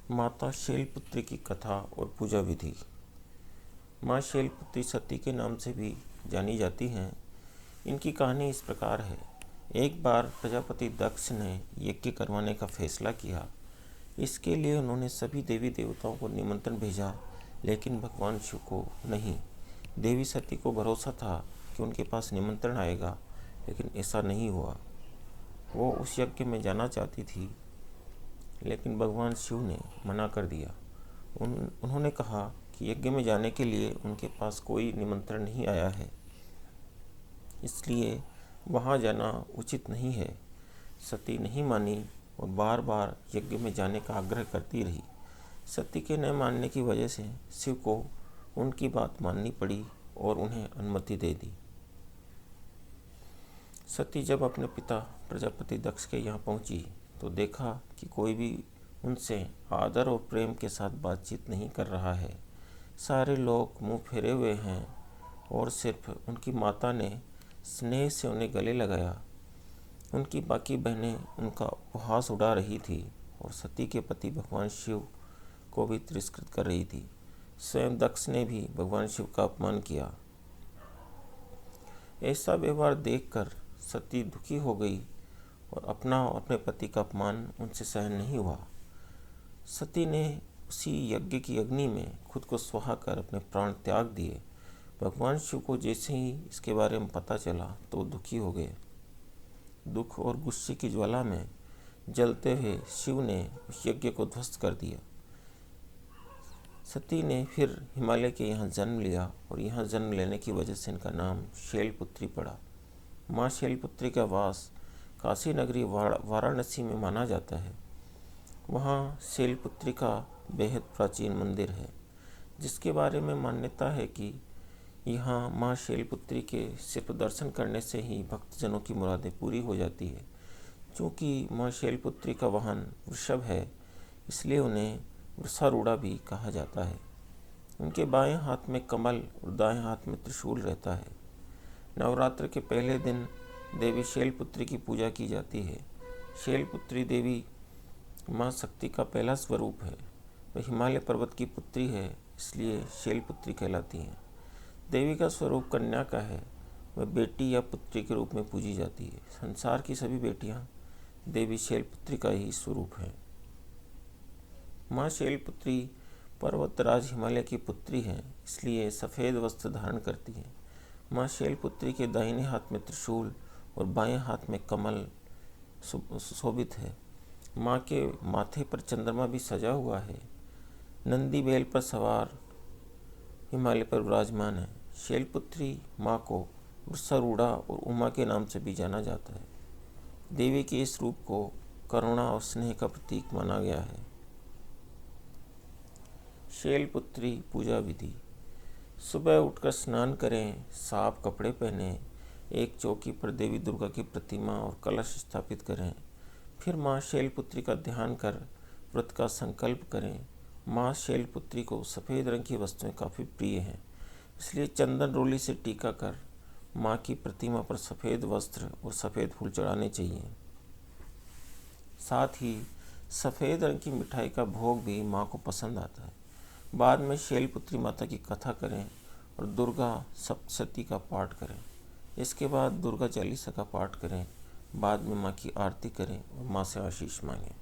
माता शैलपुत्री की कथा और पूजा विधि। माँ शैलपुत्री सती के नाम से भी जानी जाती हैं। इनकी कहानी इस प्रकार है। एक बार प्रजापति दक्ष ने यज्ञ करवाने का फैसला किया। इसके लिए उन्होंने सभी देवी देवताओं को निमंत्रण भेजा, लेकिन भगवान शिव को नहीं। देवी सती को भरोसा था कि उनके पास निमंत्रण आएगा, लेकिन ऐसा नहीं हुआ। वो उस यज्ञ में जाना चाहती थी, लेकिन भगवान शिव ने मना कर दिया। उन्होंने कहा कि यज्ञ में जाने के लिए उनके पास कोई निमंत्रण नहीं आया है, इसलिए वहाँ जाना उचित नहीं है। सती नहीं मानी और बार बार यज्ञ में जाने का आग्रह करती रही। सती के न मानने की वजह से शिव को उनकी बात माननी पड़ी और उन्हें अनुमति दे दी। सती जब अपने पिता प्रजापति दक्ष के यहाँ पहुँची तो देखा कि कोई भी उनसे आदर और प्रेम के साथ बातचीत नहीं कर रहा है। सारे लोग मुंह फेरे हुए हैं और सिर्फ उनकी माता ने स्नेह से उन्हें गले लगाया। उनकी बाकी बहनें उनका उपहास उड़ा रही थी और सती के पति भगवान शिव को भी तिरस्कृत कर रही थी। स्वयं दक्ष ने भी भगवान शिव का अपमान किया। ऐसा व्यवहार देखकर सती दुखी हो गई और अपना और अपने पति का अपमान उनसे सहन नहीं हुआ। सती ने उसी यज्ञ की अग्नि में खुद को सुहा कर अपने प्राण त्याग दिए। भगवान शिव को जैसे ही इसके बारे में पता चला तो दुखी हो गए। दुख और गुस्से की ज्वाला में जलते हुए शिव ने उस यज्ञ को ध्वस्त कर दिया। सती ने फिर हिमालय के यहाँ जन्म लिया और यहाँ जन्म लेने की वजह से इनका नाम शैलपुत्री पड़ा। माँ शैलपुत्री का वास काशी नगरी वाराणसी में माना जाता है। वहाँ शैलपुत्री का बेहद प्राचीन मंदिर है, जिसके बारे में मान्यता है कि यहाँ माँ शैलपुत्री के सिर्फ दर्शन करने से ही भक्तजनों की मुरादें पूरी हो जाती है। चूँकि माँ शैलपुत्री का वाहन वृषभ है, इसलिए उन्हें वृषारूढ़ा भी कहा जाता है। उनके बाएं हाथ में कमल और दाएं हाथ में त्रिशूल रहता है। नवरात्र के पहले दिन देवी शैलपुत्री की पूजा की जाती है। शैलपुत्री देवी माँ शक्ति का पहला स्वरूप है। वह हिमालय पर्वत की पुत्री है, इसलिए शैलपुत्री कहलाती हैं। देवी का स्वरूप कन्या का है। वह बेटी या पुत्री के रूप में पूजी जाती है। संसार की सभी बेटियाँ देवी शैलपुत्री का ही स्वरूप है। माँ शैलपुत्री पर्वतराज हिमालय की पुत्री हैं, इसलिए सफ़ेद वस्त्र धारण करती हैं। माँ शैलपुत्री के दाहिने हाथ में त्रिशूल और बाएं हाथ में कमल शोभित है। माँ के माथे पर चंद्रमा भी सजा हुआ है। नंदी बैल पर सवार हिमालय पर विराजमान है। शैलपुत्री माँ को वृषारूढ़ा और उमा के नाम से भी जाना जाता है। देवी के इस रूप को करुणा और स्नेह का प्रतीक माना गया है। शैलपुत्री पूजा विधि। सुबह उठकर स्नान करें, साफ कपड़े पहने, एक चौकी पर देवी दुर्गा की प्रतिमा और कलश स्थापित करें। फिर माँ शैलपुत्री का ध्यान कर व्रत का संकल्प करें। माँ शैलपुत्री को सफ़ेद रंग की वस्तुएं काफ़ी प्रिय हैं, इसलिए चंदन रोली से टीका कर माँ की प्रतिमा पर सफ़ेद वस्त्र और सफ़ेद फूल चढ़ाने चाहिए। साथ ही सफ़ेद रंग की मिठाई का भोग भी माँ को पसंद आता है। बाद में शैलपुत्री माता की कथा करें और दुर्गा सप्तशती का पाठ करें। इसके बाद दुर्गा चालीसा का पाठ करें। बाद में माँ की आरती करें और माँ से आशीष मांगें।